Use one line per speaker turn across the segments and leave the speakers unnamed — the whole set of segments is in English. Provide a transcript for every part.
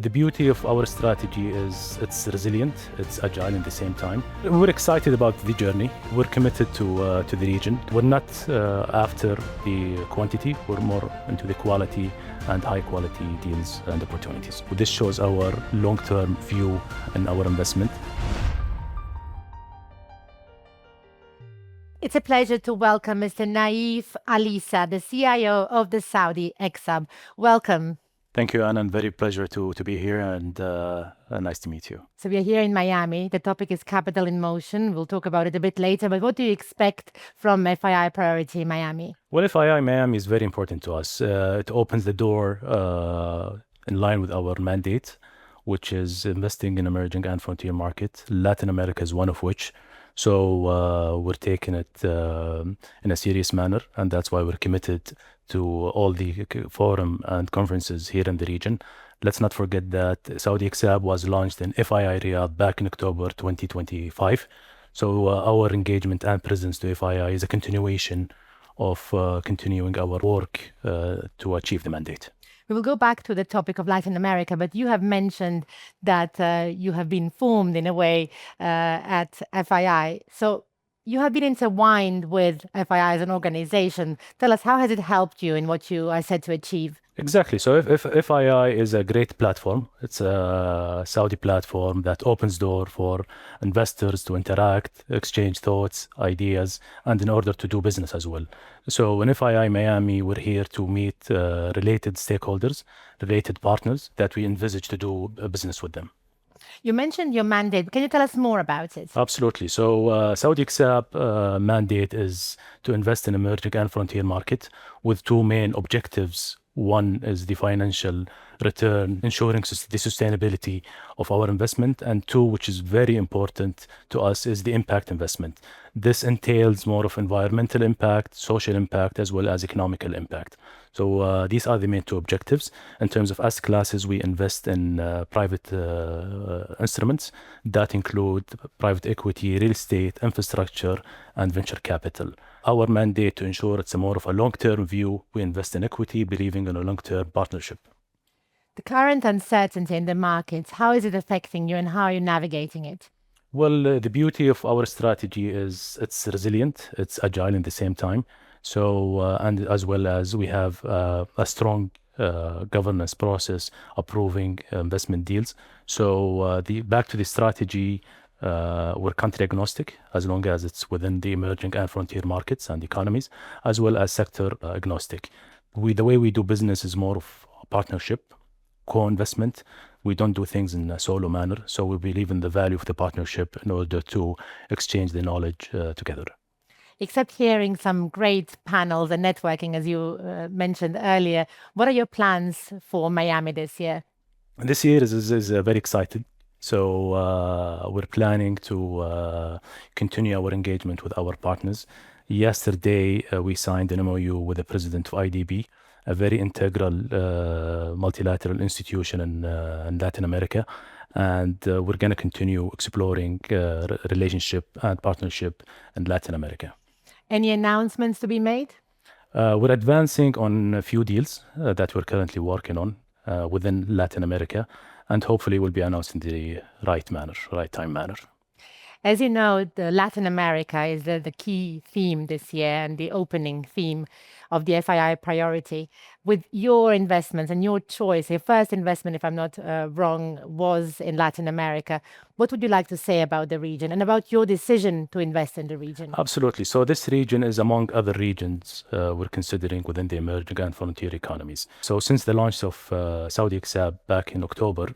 The beauty of our strategy is it's resilient, it's agile at the same time. We're excited about the journey. We're committed to the region. We're not after the quantity, we're more into the quality and high quality deals and opportunities. This shows our long-term view in our investment.
It's a pleasure to welcome Mr. Naif Alissa, the CIO of the SAUDI Eksab. Welcome.
Thank you, Ana. Very pleasure to be here and nice to meet you.
So we are here in Miami. The topic is Capital in Motion. We'll talk about it a bit later, but what do you expect from FII Priority Miami?
Well, FII Miami is very important to us. It opens the door in line with our mandate, which is investing in emerging and frontier markets. Latin America is one of which. So we're taking it in a serious manner, and that's why we're committed to all the forum and conferences here in the region. Let's not forget that SAUDI Eksab was launched in FII Riyadh back in October 2025. So our engagement and presence to FII is a continuation of continuing our work to achieve the mandate.
We will go back to the topic of Latin America, but you have mentioned that you have been formed in a way at FII. So you have been intertwined with FII as an organization. Tell us, how has it helped you in what you are set to achieve?
Exactly. So if FII is a great platform, it's a Saudi platform that opens door for investors to interact, exchange thoughts, ideas, and in order to do business as well. So in FII Miami, we're here to meet related stakeholders, related partners that we envisage to do business with them.
You mentioned your mandate. Can you tell us more about it?
Absolutely. So SAUDI Eksab mandate is to invest in emerging and frontier market with two main objectives. One is the financial return, ensuring the sustainability of our investment, and two, which is very important to us, is the impact investment. This entails more of environmental impact, social impact, as well as economical impact. So these are the main two objectives. In terms of asset classes, we invest in private instruments that include private equity, real estate, infrastructure, and venture capital. Our mandate to ensure it's a more of a long-term view. We invest in equity, believing in a long-term partnership.
The current uncertainty in the markets, how is it affecting you and how are you navigating it?
Well, the beauty of our strategy is it's resilient, it's agile at the same time. So, and as well as we have a strong governance process approving investment deals. So back to the strategy, we're country agnostic as long as it's within the emerging and frontier markets and economies, as well as sector agnostic. The way we do business is more of a partnership, co-investment. We don't do things in a solo manner. So we believe in the value of the partnership in order to exchange the knowledge together.
Except hearing some great panels and networking, as you mentioned earlier, what are your plans for Miami this year?
This year is very exciting. So we're planning to continue our engagement with our partners. Yesterday, we signed an MOU with the president of IDB, a very integral multilateral institution in Latin America. And we're going to continue exploring relationship and partnership in Latin America.
Any announcements to be made?
We're advancing on a few deals that we're currently working on within Latin America, and hopefully will be announced in the right time manner.
As you know, the Latin America is the key theme this year and the opening theme of the FII Priority. With your investments and your choice, your first investment, if I'm not wrong, was in Latin America. What would you like to say about the region and about your decision to invest in the region?
Absolutely. So this region is among other regions we're considering within the emerging and frontier economies. So since the launch of SAUDI Eksab back in October,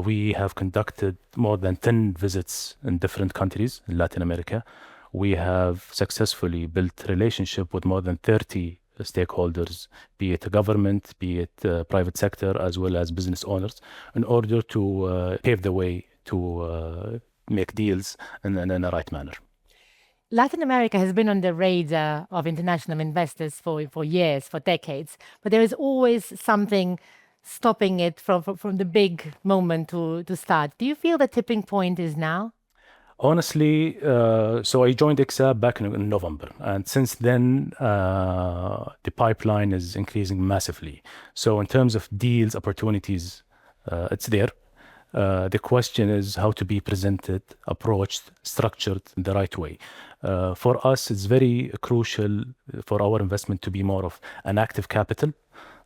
we have conducted more than 10 visits in different countries in Latin America. We have successfully built relationship with more than 30 stakeholders, be it a government, be it private sector, as well as business owners, in order to pave the way to make deals in a right manner.
Latin America has been on the radar of international investors for years, for decades, but there is always something stopping it from the big moment to start. Do you feel the tipping point is now?
Honestly, so I joined Eksab back in November, and since then, the pipeline is increasing massively. So in terms of deals, opportunities, It's there. The question is how to be presented, approached, structured in the right way. For us, it's very crucial for our investment to be more of an active capital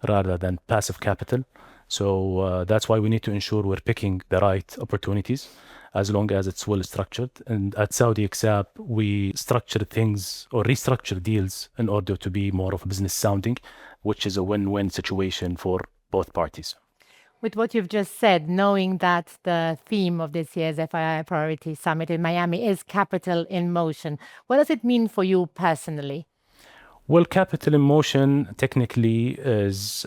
rather than passive capital. So that's why we need to ensure we're picking the right opportunities as long as it's well structured. And at Saudi Eksab, we structure things or restructure deals in order to be more of a business sounding, which is a win-win situation for both parties.
With what you've just said, knowing that the theme of this year's FII Priority Summit in Miami is capital in motion, what does it mean for you personally?
Well, capital in motion technically is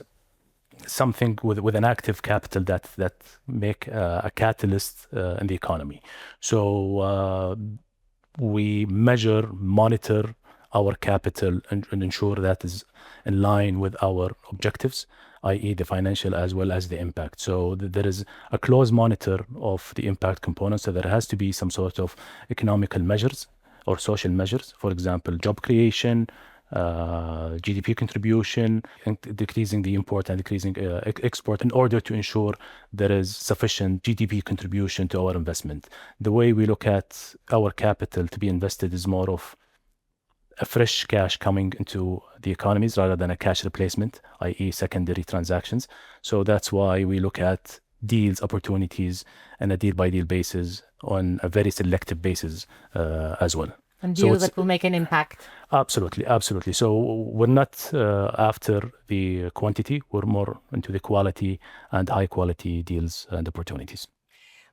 something with an active capital that make a catalyst in the economy. So we measure, monitor our capital and ensure that is in line with our objectives, i.e. the financial as well as the impact. So there is a close monitor of the impact component. So there has to be some sort of economical measures or social measures, for example, job creation, GDP contribution, and decreasing the import and decreasing export in order to ensure there is sufficient GDP contribution to our investment. The way we look at our capital to be invested is more of a fresh cash coming into the economies rather than a cash replacement, i.e. secondary transactions. So that's why we look at deals, opportunities, and a deal-by-deal basis on a very selective basis as well.
And deals that will make an impact.
Absolutely, absolutely. So we're not after the quantity, we're more into the quality and high quality deals and opportunities.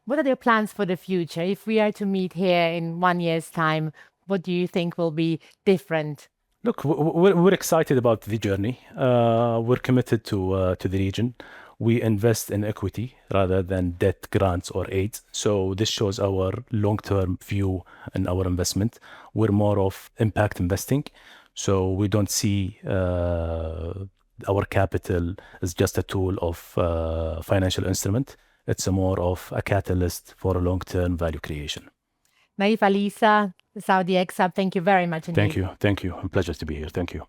What are your plans for the future? If we are to meet here in 1 year's time, what do you think will be different?
Look, we're excited about the journey. We're committed to the region. We invest in equity rather than debt, grants, or aid. So this shows our long-term view in our investment. We're more of impact investing. So we don't see our capital as just a tool of financial instrument. It's a more of a catalyst for a long-term value creation.
Naif Alissa, Saudi Eksab, thank you very much indeed.
Thank you. Thank you. A pleasure to be here. Thank you.